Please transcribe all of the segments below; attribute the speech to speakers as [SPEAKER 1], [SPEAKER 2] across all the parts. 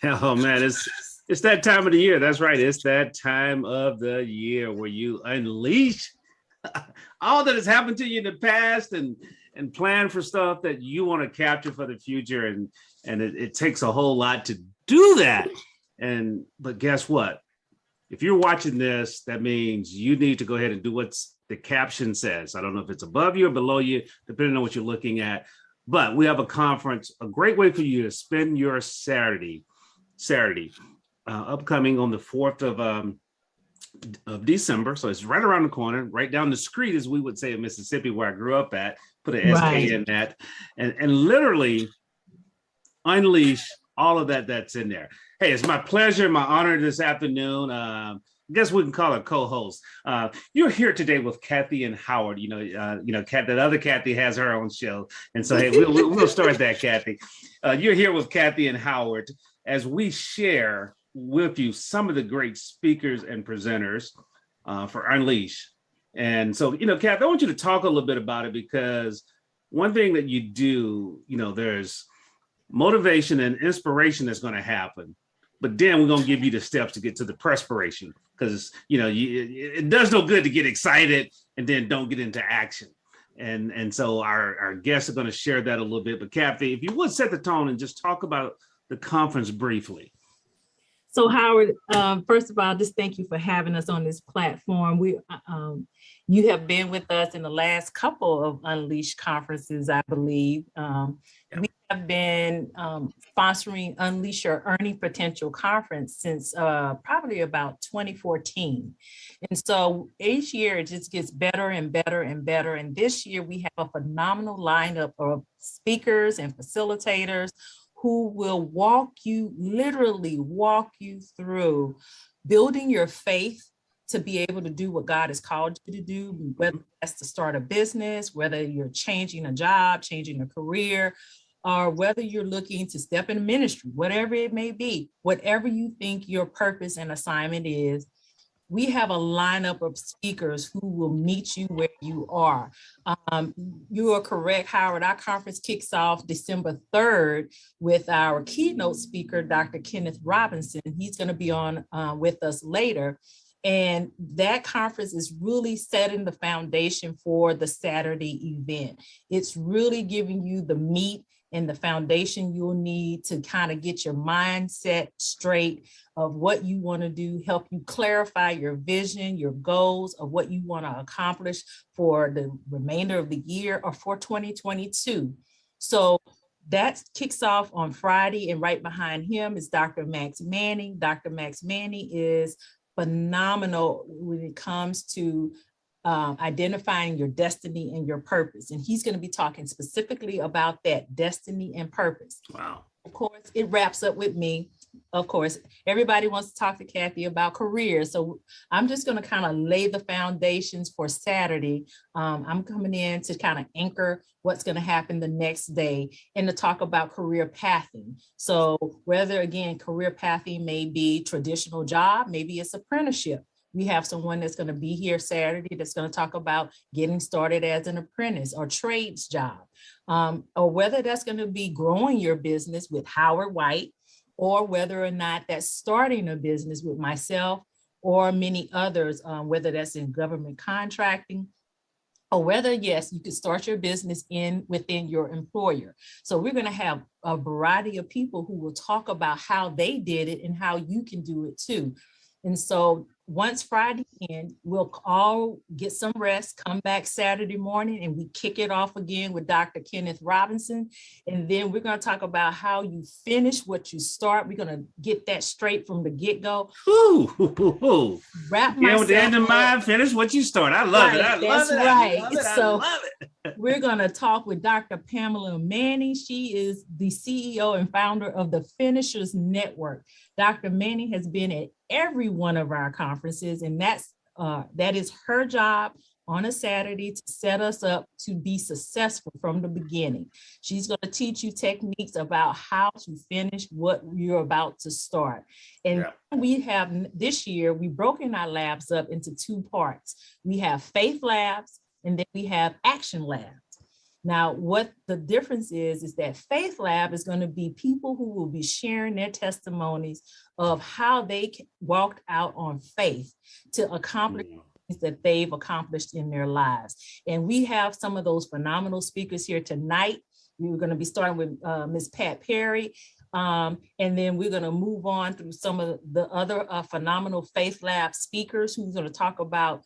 [SPEAKER 1] Oh man, it's that time of the year. That's right. It's that time of the year where you unleash all that has happened to you in the past and plan for stuff that you want to capture for the future. And it takes a whole lot to do that. And but guess what? If you're watching this, that means you need to go ahead and do what the caption says. I don't know if it's above you or below you, depending on what you're looking at. But we have a conference, a great way for you to spend your Saturday, upcoming on the 4th of December. So it's right around the corner, right down the street, as we would say in Mississippi, where I grew up at. Put an SK in that, and literally unleash all of that's in there. Hey, it's my pleasure, my honor this afternoon. I guess we can call her co-host. You're here today with Kathy and Howard. That other Kathy has her own show, and so hey, we'll start that, Kathy. You're here with Kathy and Howard as we share with you some of the great speakers and presenters for Unleash. And so, Kathy, I want you to talk a little bit about it, because one thing that you do, there's motivation and inspiration that's going to happen, but then we're going to give you the steps to get to the perspiration, because it does no good to get excited and then don't get into action. And so our guests are going to share that a little bit. But Kathy, if you would set the tone and just talk about the conference briefly.
[SPEAKER 2] So Howard, first of all, just thank you for having us on this platform. You have been with us in the last couple of Unleash conferences, I believe. We have been sponsoring Unleash Your Earning Potential Conference since probably about 2014. And so each year it just gets better and better and better. And this year we have a phenomenal lineup of speakers and facilitators who will literally walk you through building your faith to be able to do what God has called you to do, whether that's to start a business, whether you're changing a job, changing a career, or whether you're looking to step in ministry, whatever it may be, whatever you think your purpose and assignment is. We have a lineup of speakers who will meet you where you are. You are correct, Howard. Our conference kicks off December 3rd with our keynote speaker, Dr. Kenneth Robinson. He's going to be on with us later. And that conference is really setting the foundation for the Saturday event. It's really giving you the meat and the foundation you'll need to kind of get your mindset straight of what you want to do, help you clarify your vision, your goals of what you want to accomplish for the remainder of the year or for 2022. So that kicks off on Friday, and right behind him is Dr. Max Manning. Dr. Max Manning is phenomenal when it comes to identifying your destiny and your purpose. And he's going to be talking specifically about that destiny and purpose.
[SPEAKER 1] Wow.
[SPEAKER 2] Of course, it wraps up with me. Of course, everybody wants to talk to Kathy about careers. So I'm just going to kind of lay the foundations for Saturday. I'm coming in to kind of anchor what's going to happen the next day and to talk about career pathing. So whether, again, career pathing may be traditional job, maybe it's apprenticeship. We have someone that's going to be here Saturday that's going to talk about getting started as an apprentice or trades job, or whether that's going to be growing your business with Howard White, or whether or not that's starting a business with myself or many others, whether that's in government contracting, or whether, yes, you could start your business within your employer. So we're going to have a variety of people who will talk about how they did it and how you can do it too. And so once Friday ends, we'll all get some rest, come back Saturday morning, and we kick it off again with Dr. Kenneth Robinson. And then we're going to talk about how you finish what you start. We're going to get that straight from the get-go.
[SPEAKER 1] Wrap myself with the end in mind, finish what you start. I love it. I love it.
[SPEAKER 2] Right.
[SPEAKER 1] I love it.
[SPEAKER 2] We're going to talk with Dr. Pamela Manning. She is the CEO and founder of the Finishers Network. Dr. Manning has been at every one of our conferences, and that is her job on a Saturday to set us up to be successful from the beginning. She's going to teach you techniques about how to finish what you're about to start. And we have this year, we've broken our labs up into two parts. We have faith labs, and then we have action labs. Now, what the difference is that Faith Lab is going to be people who will be sharing their testimonies of how they walked out on faith to accomplish things that they've accomplished in their lives. And we have some of those phenomenal speakers here tonight. We're going to be starting with Ms. Pat Perry. And then we're going to move on through some of the other phenomenal Faith Lab speakers who's going to talk about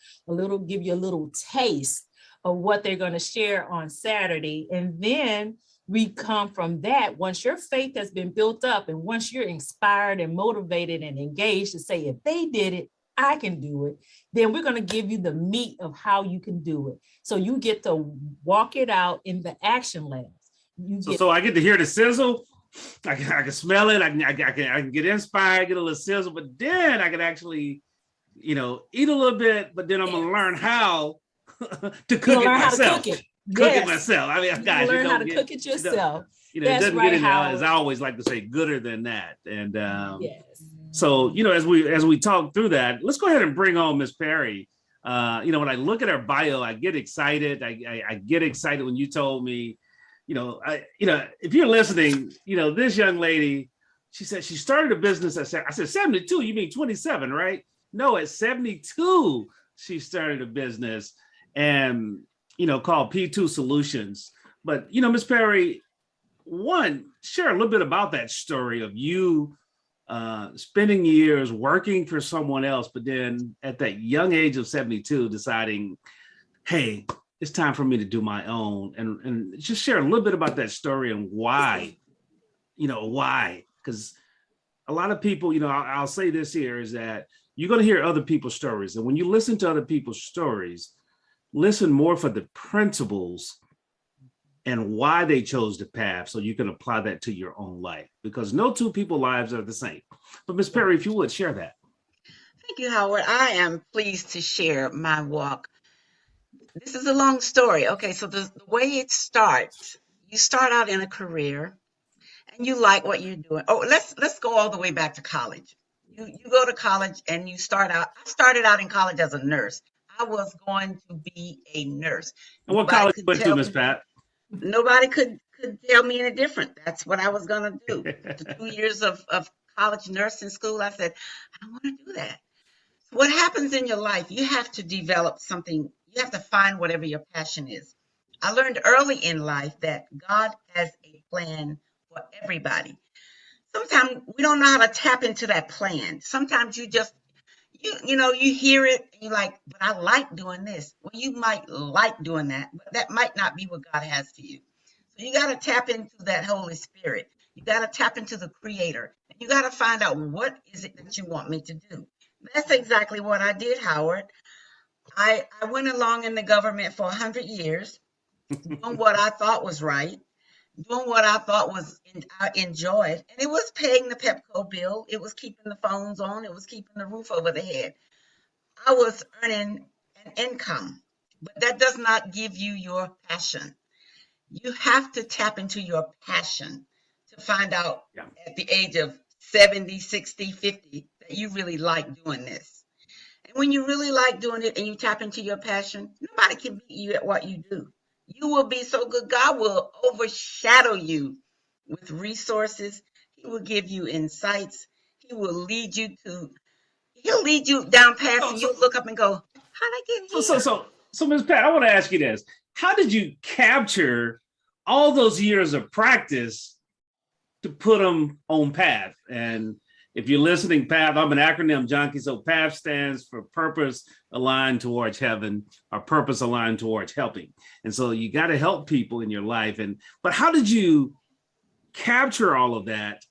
[SPEAKER 2] give you a little taste of what they're going to share on Saturday. And then we come from that, once your faith has been built up and once you're inspired and motivated and engaged to say, if they did it, I can do it, then we're going to give you the meat of how you can do it. So you get to walk it out in the action labs.
[SPEAKER 1] So I get to hear the sizzle. I can smell it. I can get inspired, get a little sizzle, but then I can actually, eat a little bit, but then I'm going to learn how to cook it myself. Cook it myself. I mean, guys,
[SPEAKER 2] learn how to cook it yourself.
[SPEAKER 1] It doesn't get any, as I always like to say, gooder than that. And so, as we talk through that, let's go ahead and bring on Miss Perry. When I look at her bio, I get excited. I get excited when you told me, if you're listening, this young lady, she said she started a business. I said 72. You mean 27, right? No, at 72, she started a business. And, called P2 Solutions. But, Ms. Perry, share a little bit about that story of you spending years working for someone else, but then at that young age of 72, deciding, hey, it's time for me to do my own. And just share a little bit about that story and why, why? Because a lot of people, I'll say this here is that you're going to hear other people's stories. And when you listen to other people's stories, listen more for the principles and why they chose the path so you can apply that to your own life, because no two people's lives are the same. But Ms. Perry, if you would share that.
[SPEAKER 3] Thank you, Howard. I am pleased to share my walk. This is a long story. Okay, so the way it starts, you start out in a career and you like what you're doing. Oh, let's go all the way back to college. You go to college and you start out. I started out in college as a nurse. I was going to be a nurse.
[SPEAKER 1] And what college you went to, Miss Pat?
[SPEAKER 3] Nobody could tell me any different. That's what I was going to do. The 2 years of college nursing school, I said, I want to do that. So what happens in your life, you have to develop something. You have to find whatever your passion is. I learned early in life that God has a plan for everybody. Sometimes we don't know how to tap into that plan. Sometimes you just, you hear it and you're like, but I like doing this. Well, you might like doing that, but that might not be what God has for you. So you got to tap into that Holy Spirit. You got to tap into the Creator. And you got to find out, what is it that you want me to do? That's exactly what I did, Howard. I went along in the government for 100 years, doing what I thought was right, doing what I thought I enjoyed. And it was paying the Pepco bill. It was keeping the phones on. It was keeping the roof over the head. I was earning an income, but that does not give you your passion. You have to tap into your passion to find out at the age of 70, 60, 50 that you really like doing this. And when you really like doing it and you tap into your passion, nobody can beat you at what you do. You will be so good. God will overshadow you with resources. He will give you insights. He'll lead you down paths and you'll look up and go, how'd I get here?
[SPEAKER 1] So Ms. Pat, I want to ask you this. How did you capture all those years of practice to put them on path? And if you're listening, PATH, I'm an acronym junkie. So PATH stands for purpose aligned towards heaven, or purpose aligned towards helping. And so you got to help people in your life. But how did you capture all of that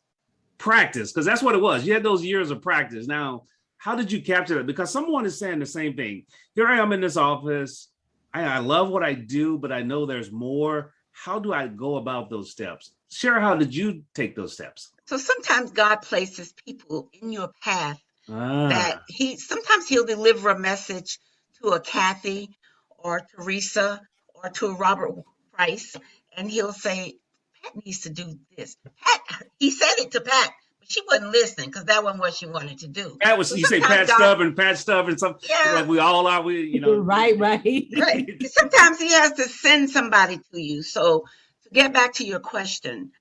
[SPEAKER 1] practice? Because that's what it was. You had those years of practice. Now, how did you capture it? Because someone is saying the same thing. Here I am in this office. I love what I do, but I know there's more. How do I go about those steps? Share, how did you take those steps?
[SPEAKER 3] So sometimes God places people in your path that sometimes he'll deliver a message to a Kathy or Teresa or to a Robert Price, and he'll say, Pat needs to do this. Pat, he said it to Pat, She wasn't listening because that wasn't what she wanted to do.
[SPEAKER 1] That was,
[SPEAKER 3] So
[SPEAKER 1] you say
[SPEAKER 3] sometimes
[SPEAKER 1] Pat Stubbin, something
[SPEAKER 3] yeah,
[SPEAKER 1] like we all are,
[SPEAKER 2] Right.
[SPEAKER 3] right. Sometimes he has to send somebody to you. So to get back to your question,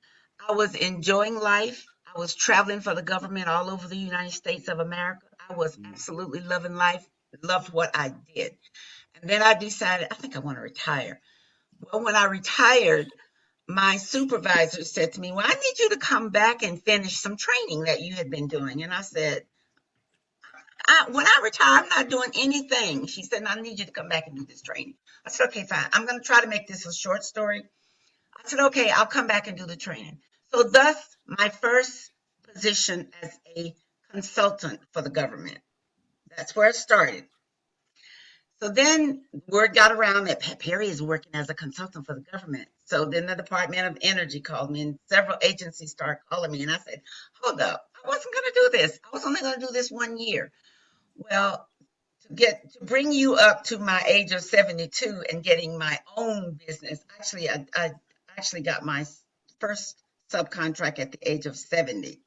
[SPEAKER 3] I was enjoying life. I was traveling for the government all over the United States of America. I was absolutely loving life, loved what I did. And then I decided, I think I want to retire. Well, when I retired, my supervisor said to me, well, I need you to come back and finish some training that you had been doing. And I said, when I retire, I'm not doing anything. She said, I need you to come back and do this training. I said, okay, fine. I'm going to try to make this a short story. I said, okay, I'll come back and do the training. So thus, my first position as a consultant for the government. That's where it started. So then word got around that Perry is working as a consultant for the government. So then the Department of Energy called me and several agencies started calling me. And I said, hold up, I wasn't going to do this. I was only going to do this 1 year. Well, to bring you up to my age of 72 and getting my own business, actually, I actually got my first subcontract at the age of 70.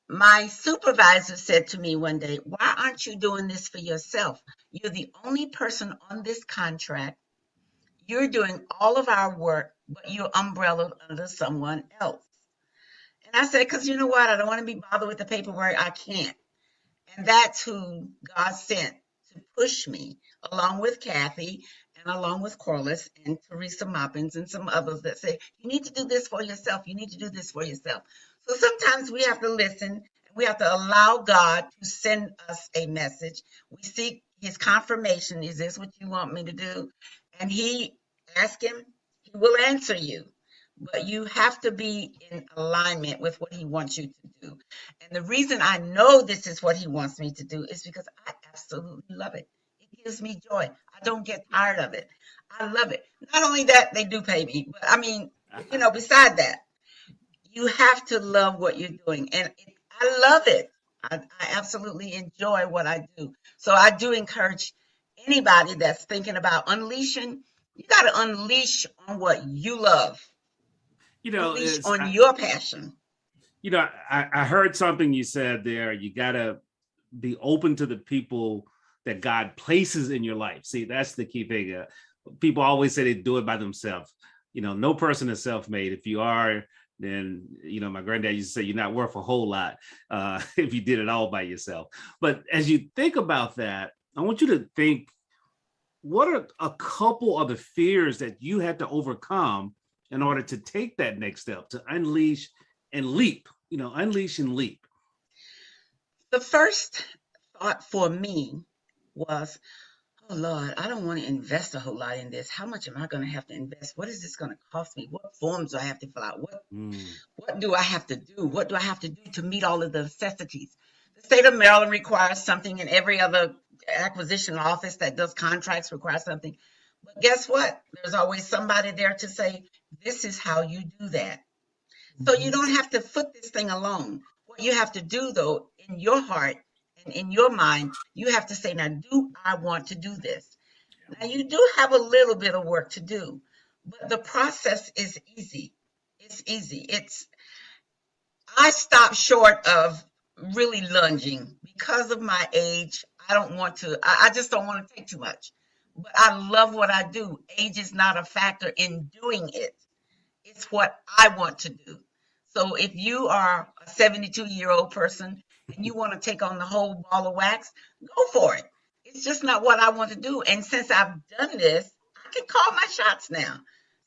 [SPEAKER 3] My supervisor said to me one day, why aren't you doing this for yourself? You're the only person on this contract. You're doing all of our work, but you're umbrellaed under someone else. And I said, because you know what? I don't want to be bothered with the paperwork. I can't. And that's who God sent to push me, along with Kathy and along with Corliss and Teresa Moppins and some others that say, you need to do this for yourself. You need to do this for yourself. So sometimes we have to listen and we have to allow God to send us a message. We seek his confirmation. Is this what you want me to do? And ask him, he will answer you. But you have to be in alignment with what he wants you to do. And the reason I know this is what he wants me to do is because I absolutely love it. It gives me joy. I don't get tired of it. I love it. Not only that, they do pay me, but I mean, beside that, you have to love what you're doing. And I love it. I absolutely enjoy what I do. So I do encourage anybody that's thinking about unleashing, you got to unleash on what you love. Unleash on your passion.
[SPEAKER 1] I heard something you said there. You got to be open to the people that God places in your life. See, that's the key thing. People always say they do it by themselves. No person is self-made. If you are, then, my granddad used to say, you're not worth a whole lot if you did it all by yourself. But as you think about that, I want you to think, what are a couple of the fears that you had to overcome in order to take that next step, to unleash and leap, unleash and leap?
[SPEAKER 3] The first thought for me was, oh Lord, I don't want to invest a whole lot in this. How much am I going to have to invest? What is this going to cost me? What forms do I have to fill out? What do I have to do? What do I have to do to meet all of the necessities? The state of Maryland requires something, and every other acquisition office that does contracts requires something. But guess what? There's always somebody there to say, this is how you do that. So you don't have to foot this thing alone. What you have to do, though, in your heart and in your mind, you have to say, now, do I want to do this? Now, you do have a little bit of work to do, but the process is easy. It's easy. I stopped short of really lunging because of my age. I just don't want to take too much. But I love what I do. Age is not a factor in doing it. It's what I want to do. So if you are a 72-year-old person and you want to take on the whole ball of wax, go for it. It's just not what I want to do. And since I've done this, I can call my shots now.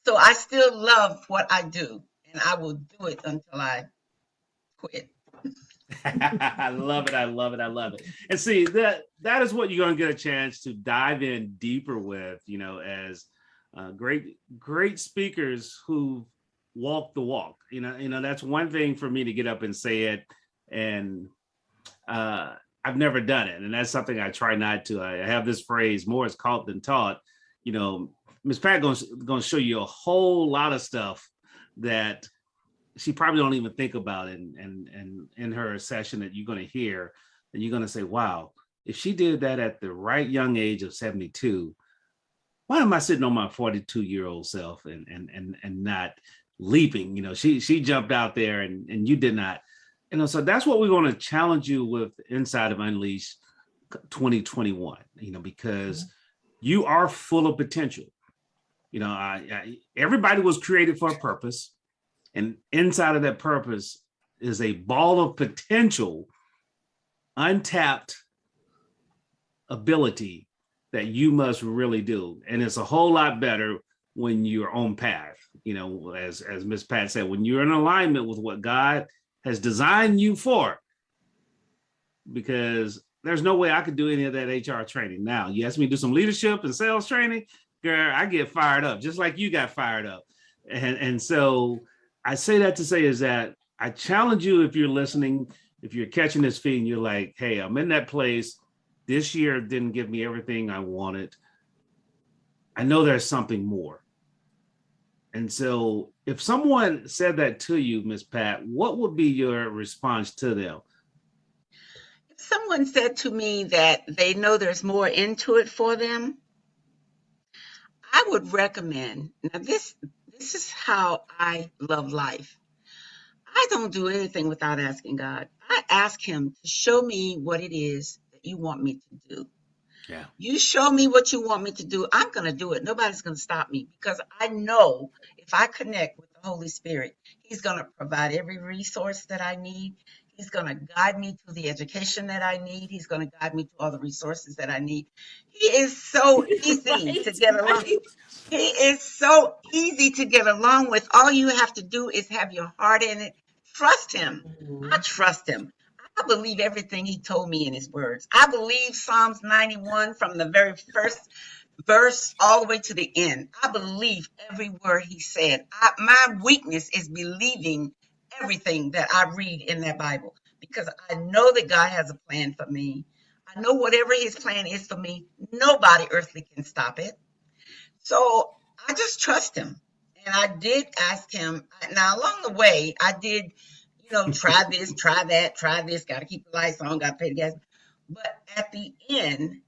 [SPEAKER 3] So I still love what I do, and I will do it until I quit.
[SPEAKER 1] I love it. I love it. I love it. And see, that is what you're going to get a chance to dive in deeper with, as great speakers who walk the walk. That's one thing for me to get up and say it. And I've never done it. And that's something I try not to. I have this phrase, more is caught than taught. Miss Pat going to show you a whole lot of stuff that she probably don't even think about in her session that you're going to hear, and you're going to say, wow, if she did that at the right young age of 72, why am I sitting on my 42-year-old self and not leaping. You know, she jumped out there and you did not. You know, so that's what we're going to challenge you with inside of Unleash 2021. You know, because you are full of potential. You know, everybody was created for a purpose, and inside of that purpose is a ball of potential, untapped ability that you must really do. And it's a whole lot better when you're on path. You know, as Miss Pat said, when you're in alignment with what God has designed you for, because there's no way I could do any of that HR training. Now, you ask me to do some leadership and sales training, girl, I get fired up, just like you got fired up. And so I say that to say is that I challenge you, if you're listening, if you're catching this feed and you're like, hey, I'm in that place. This year didn't give me everything I wanted. I know there's something more. And so if someone said that to you, Miss Pat, what would be your response to them?
[SPEAKER 3] If someone said to me that they know there's more into it for them, I would recommend, now this is how I love life. I don't do anything without asking God. I ask him to show me what it is that you want me to do.
[SPEAKER 1] Yeah.
[SPEAKER 3] You show me what you want me to do, I'm going to do it. Nobody's going to stop me, because I know if I connect with the Holy Spirit, he's going to provide every resource that I need. He's going to guide me to the education that I need. He's going to guide me to all the resources that I need. He is so easy to get along. He is so easy to get along with. All you have to do is have your heart in it. Trust him. I trust him. I believe everything he told me in his words. I believe Psalms 91 from the very first verse all the way to the end. I believe every word he said. My weakness is believing everything that I read in that Bible, because I know that God has a plan for me. I know whatever his plan is for me, nobody earthly can stop it. So I just trust him. And I did ask him. Now, along the way, I did, try this, try that, try this, got to keep the lights on, got to pay the gas. But at the end,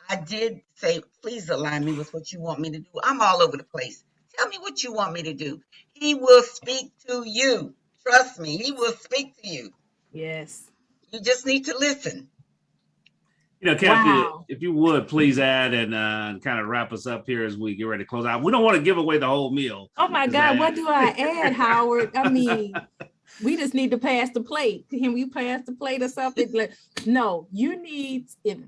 [SPEAKER 3] I did say, please align me with what you want me to do. I'm all over the place. Tell me what you want me to do. He will speak to you. Trust me, he will speak to you.
[SPEAKER 2] Yes.
[SPEAKER 3] You just need to listen.
[SPEAKER 1] You know, Kathy,
[SPEAKER 2] Wow.
[SPEAKER 1] if you would please add and kind of wrap us up here as we get ready to close out. We don't want to give away the whole meal.
[SPEAKER 2] Oh my God, what do I add, Howard? I mean, we just need to pass the plate. Can we pass the plate or something? No, you need, if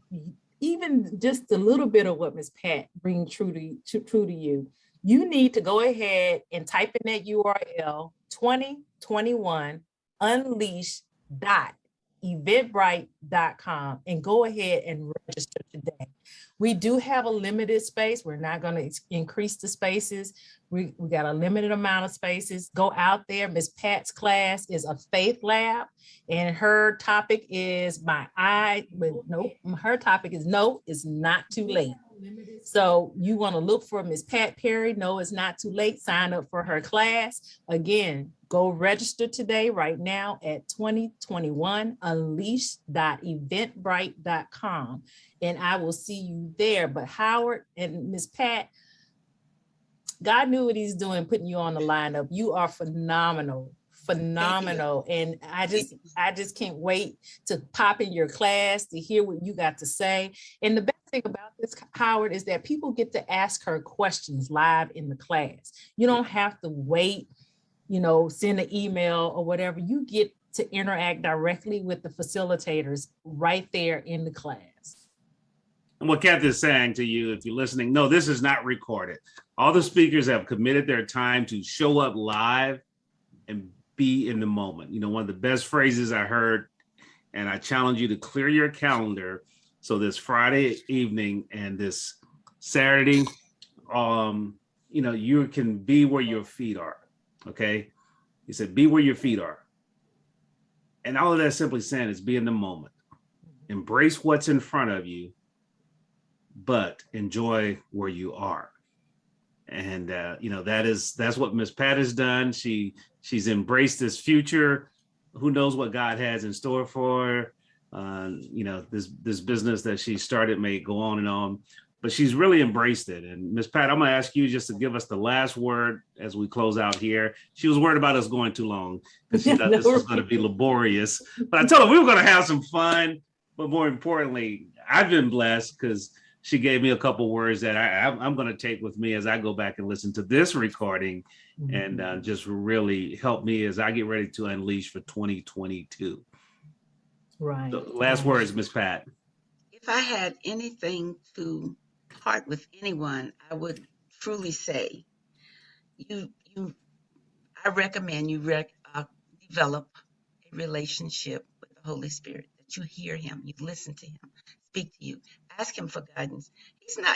[SPEAKER 2] even just a little bit of what Miss Pat brings true to you, you need to go ahead and type in that URL 2021 unleash.eventbrite.com and go ahead and register today. We do have a limited space. We're not going to increase the spaces. We got a limited amount of spaces. Go out there. Miss Pat's class is a faith lab, and her topic is her topic is no, it's not too late. So you want to look for Miss Pat Perry. No, it's not too late. Sign up for her class. Again, go register today, right now at 2021 unleash.eventbrite.com. And I will see you there. But Howard and Miss Pat, God knew what he's doing, putting you on the lineup. You are phenomenal. And I just can't wait to pop in your class to hear what you got to say. And the best thing about this, Howard, is that people get to ask her questions live in the class. You don't have to wait, send an email or whatever. You get to interact directly with the facilitators right there in the class.
[SPEAKER 1] And what Kathy is saying to you, if you're listening, no, this is not recorded. All the speakers have committed their time to show up live and be in the moment. One of the best phrases I heard, and I challenge you to clear your calendar. So this Friday evening and this Saturday, you can be where your feet are. Okay. He said, be where your feet are. And all of that simply saying is be in the moment. Embrace what's in front of you, but enjoy where you are. And that's what Miss Pat has done. She's embraced this future. Who knows what God has in store for her? This business that she started may go on and on, but she's really embraced it. And Miss Pat, I'm going to ask you just to give us the last word as we close out here. She was worried about us going too long because she thought this was going to be laborious. But I told her we were going to have some fun. But more importantly, I've been blessed because she gave me a couple words that I'm going to take with me as I go back and listen to this recording, and just really help me as I get ready to unleash for 2022.
[SPEAKER 2] Right.
[SPEAKER 1] So last words, Miss Pat.
[SPEAKER 3] If I had anything to part with anyone, I would truly say I recommend you develop a relationship with the Holy Spirit, that you hear him, you listen to him, speak to you, ask him for guidance.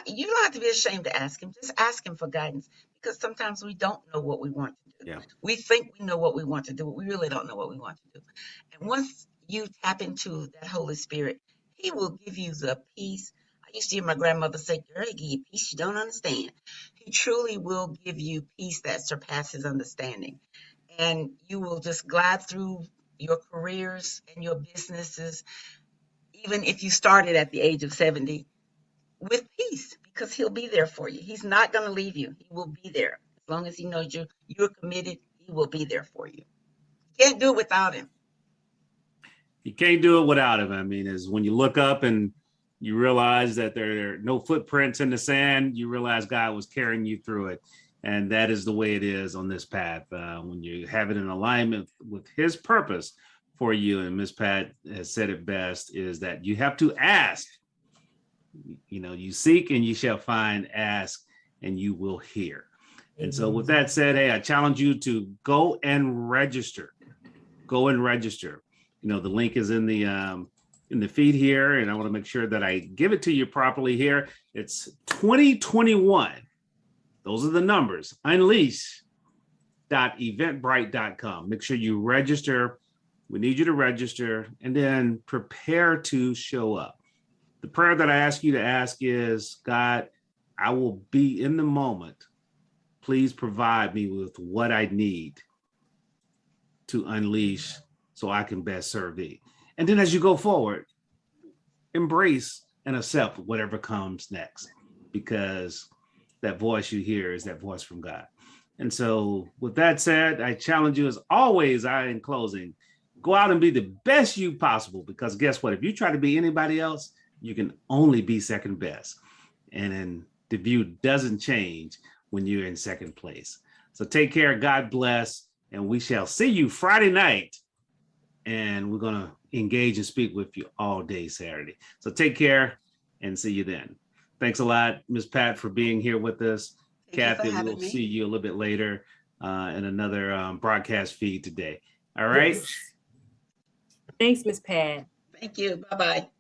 [SPEAKER 3] You don't have to be ashamed to ask him, just ask him for guidance, because sometimes we don't know what we want to do.
[SPEAKER 1] Yeah.
[SPEAKER 3] We think we know what we want to do, but we really don't know what we want to do. And once you tap into that Holy Spirit, he will give you the peace. I used to hear my grandmother say, girl, he give you peace you don't understand. He truly will give you peace that surpasses understanding. And you will just glide through your careers and your businesses, even if you started at the age of 70, with peace, because he'll be there for you. He's not going to leave you. He will be there. As long as he knows you're committed, he will be there for you. You can't do it without him.
[SPEAKER 1] You can't do it without him. I mean, is when you look up and you realize that there are no footprints in the sand, you realize God was carrying you through it. And that is the way it is on this path. When you have it in alignment with his purpose for you, and Miss Pat has said it best, is that you have to ask. You seek and you shall find, ask and you will hear. And so with that said, hey, I challenge you to go and register. Go and register. The link is in the feed here, and I want to make sure that I give it to you properly here. It's 2021. Those are the numbers. Unleash.eventbrite.com. Make sure you register. We need you to register and then prepare to show up. The prayer that I ask you to ask is, God, I will be in the moment. Please provide me with what I need to unleash so I can best serve thee. And then as you go forward, embrace and accept whatever comes next, because that voice you hear is that voice from God. And so with that said, I challenge you as always, in closing, go out and be the best you possible, because guess what? If you try to be anybody else, you can only be second best. And then the view doesn't change when you're in second place. So take care, God bless, and we shall see you Friday night. And we're going to engage and speak with you all day Saturday. So take care and see you then. Thanks a lot, Ms. Pat, for being here with us. Kathy, we'll see you a little bit later in another broadcast feed today. All right.
[SPEAKER 2] Yes. Thanks, Ms. Pat.
[SPEAKER 3] Thank you. Bye-bye.